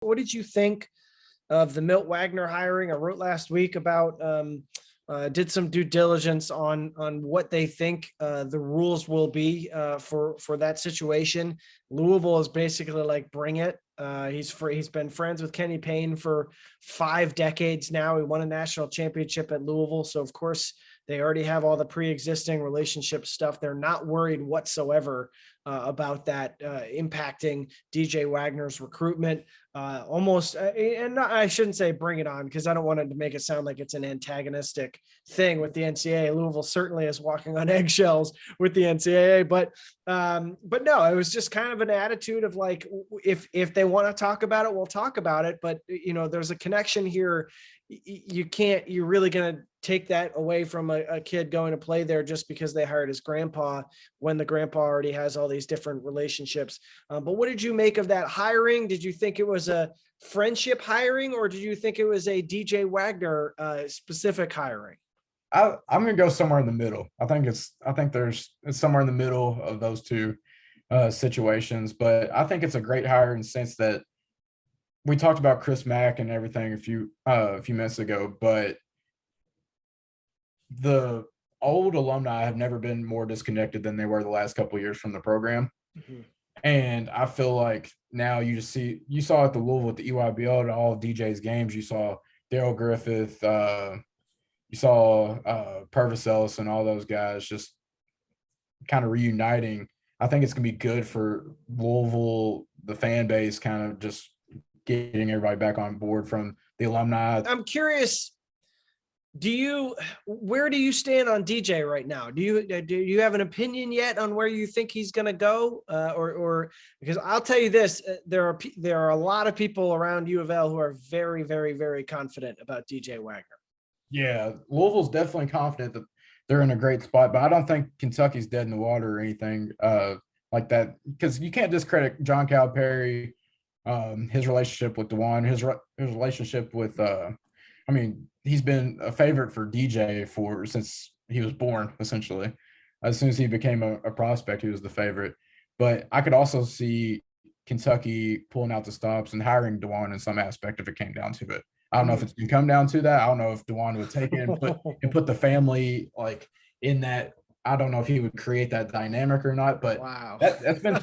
What did you think of the Milt Wagner hiring? I wrote last week about did some due diligence on what they think the rules will be for that situation. Louisville is basically like, bring it. He's been friends with Kenny Payne for 5 decades now. He won a national championship at Louisville, so of course they already have all the pre-existing relationship stuff. They're not worried whatsoever about that impacting DJ Wagner's recruitment. I shouldn't say bring it on, because I don't want it to make it sound like it's an antagonistic thing with the NCAA. Louisville certainly is walking on eggshells with the NCAA, but no, it was just kind of an attitude of like, if they want to talk about it, we'll talk about it. But there's a connection here. You're really going to take that away from a kid going to play there just because they hired his grandpa, when the grandpa already has all these different relationships. But what did you make of that hiring? Did you think it was a friendship hiring, or did you think it was a DJ Wagner specific hiring? I'm going to go somewhere in the middle. I think it's somewhere in the middle of those two situations, but I think it's a great hire in the sense that we talked about Chris Mack and everything a few minutes ago, but the old alumni have never been more disconnected than they were the last couple of years from the program. Mm-hmm. And I feel like now you saw at the Louisville, at the EYBL, at all of DJ's games, you saw Daryl Griffith, you saw Purvis Ellis and all those guys just kind of reuniting. I think it's going to be good for Louisville, the fan base, kind of just getting everybody back on board from the alumni. I'm curious, where do you stand on DJ right now? Do you have an opinion yet on where you think he's going to go? Or because I'll tell you this, there are a lot of people around U of L who are very, very, very confident about DJ Wagner. Yeah, Louisville's definitely confident that they're in a great spot, but I don't think Kentucky's dead in the water or anything like that, because you can't discredit John Calipari, his relationship with DeJuan, his relationship with he's been a favorite for DJ since he was born, essentially. As soon as he became a prospect, he was the favorite. But I could also see Kentucky pulling out the stops and hiring DeJuan in some aspect if it came down to it. I don't know if it's going to come down to that. I don't know if DeJuan would take it and put the family like in that. I don't know if he would create that dynamic or not, but wow, that's been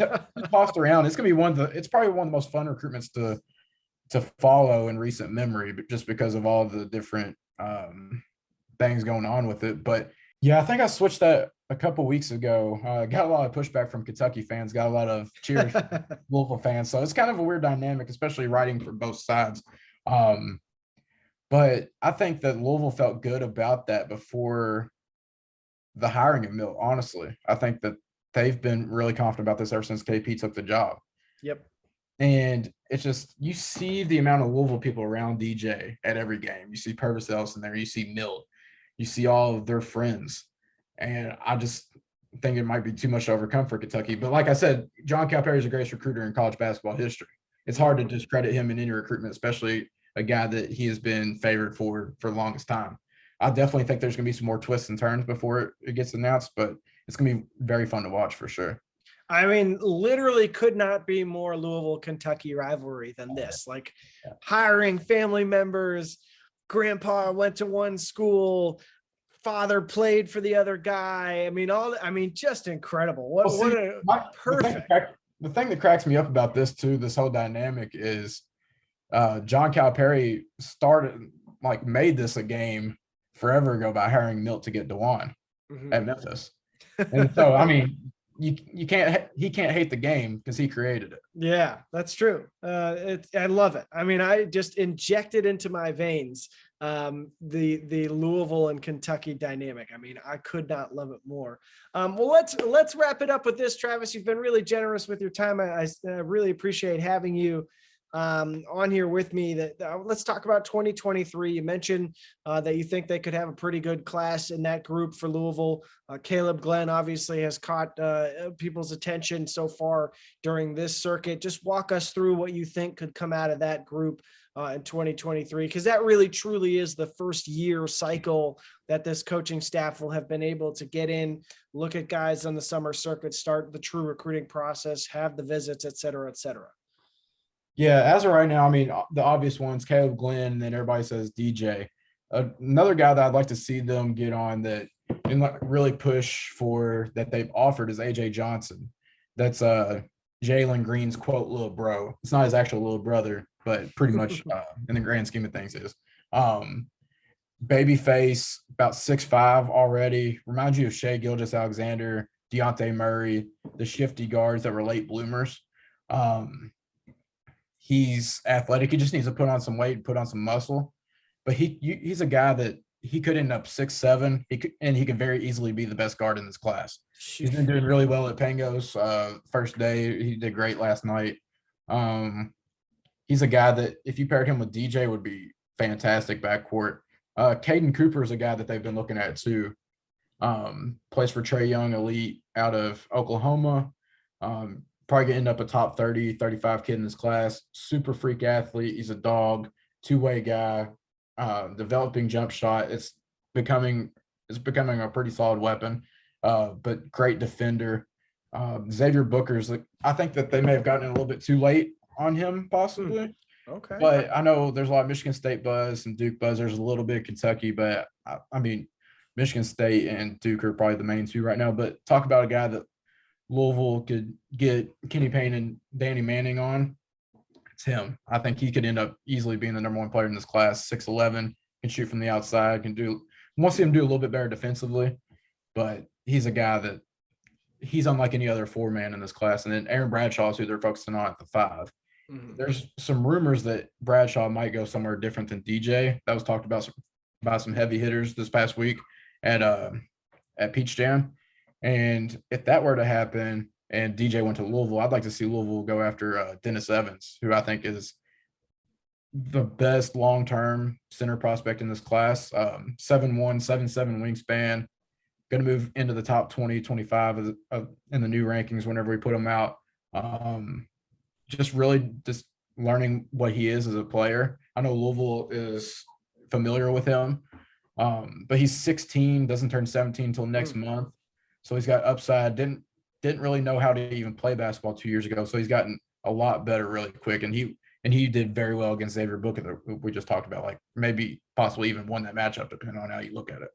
tossed around. It's going to be it's probably one of the most fun recruitments to follow in recent memory, but just because of all the different things going on with it. But yeah, I think I switched that a couple weeks ago. Got a lot of pushback from Kentucky fans, got a lot of cheers from Louisville fans. So it's kind of a weird dynamic, especially writing for both sides. But I think that Louisville felt good about that before the hiring of Milt. Honestly, I think that they've been really confident about this ever since KP took the job. Yep. And it's just, you see the amount of Louisville people around DJ at every game. You see Purvis Ellis in there. You see Milt. You see all of their friends. And I just think it might be too much to overcome for Kentucky. But like I said, John Calipari is the greatest recruiter in college basketball history. It's hard to discredit him in any recruitment, especially a guy that he has been favored for the longest time. I definitely think there's going to be some more twists and turns before it gets announced, but it's going to be very fun to watch for sure. I mean, literally could not be more Louisville Kentucky rivalry than this. Like hiring family members, grandpa went to one school, father played for the other guy. I mean, just incredible. Perfect. The thing that cracks me up about this too, this whole dynamic is John Calipari made this a game forever ago by hiring Milt to get DeJuan at Memphis. And so, I mean, he can't hate the game because he created it. Yeah, that's true. I love it. I mean, I just injected into my veins the Louisville and Kentucky dynamic. I mean, I could not love it more. Well, let's wrap it up with this, Travis. You've been really generous with your time. I really appreciate having you on here with me. Let's talk about 2023. You mentioned that you think they could have a pretty good class in that group for Louisville. Caleb Glenn obviously has caught people's attention so far during this circuit. Just walk us through what you think could come out of that group in 2023, because that really truly is the first year cycle that this coaching staff will have been able to get in, look at guys on the summer circuit, start the true recruiting process, have the visits, et cetera, et cetera. Yeah, as of right now, I mean, the obvious ones, Caleb Glenn, and then everybody says DJ. Another guy that I'd like to see them get on that and like really push for that they've offered is AJ Johnson. That's Jalen Green's quote little bro. It's not his actual little brother, but pretty much in the grand scheme of things is. Um, Baby face, about 6'5" already. Reminds you of Shea Gilgeous-Alexander, Deontay Murray, the shifty guards that were late bloomers. Um, he's athletic. He just needs to put on some weight, put on some muscle. But he's a guy that he could end up 6'7". He could very easily be the best guard in this class. He's been doing really well at Pango's first day. He did great last night. He's a guy that if you paired him with DJ would be fantastic backcourt. Caden Cooper is a guy that they've been looking at too. Plays for Trae Young Elite out of Oklahoma. Probably gonna end up a top 30, 35 kid in this class. Super freak athlete. He's a dog, two-way guy, developing jump shot. It's becoming a pretty solid weapon, but great defender. Xavier Booker's, I think that they may have gotten a little bit too late on him, possibly. Okay. But I know there's a lot of Michigan State buzz and Duke buzz. There's a little bit of Kentucky, but I mean, Michigan State and Duke are probably the main two right now. But talk about a guy that Louisville could get Kenny Payne and Danny Manning on. It's him. I think he could end up easily being the number one player in this class. 6'11", can shoot from the outside, want to see him do a little bit better defensively. But he's a guy that he's unlike any other four-man in this class. And then Aaron Bradshaw is who they're focusing on at the 5. There's some rumors that Bradshaw might go somewhere different than DJ. That was talked about by some heavy hitters this past week at Peach Jam. And if that were to happen and DJ went to Louisville, I'd like to see Louisville go after Dennis Evans, who I think is the best long-term center prospect in this class. 7'1", 7'7" wingspan, going to move into the top 20, 25 in the new rankings whenever we put him out. Just learning what he is as a player. I know Louisville is familiar with him, but he's 16, doesn't turn 17 until next month. So he's got upside. Didn't really know how to even play basketball 2 years ago. So he's gotten a lot better really quick. And he did very well against Xavier Booker that we just talked about. Like maybe possibly even won that matchup depending on how you look at it.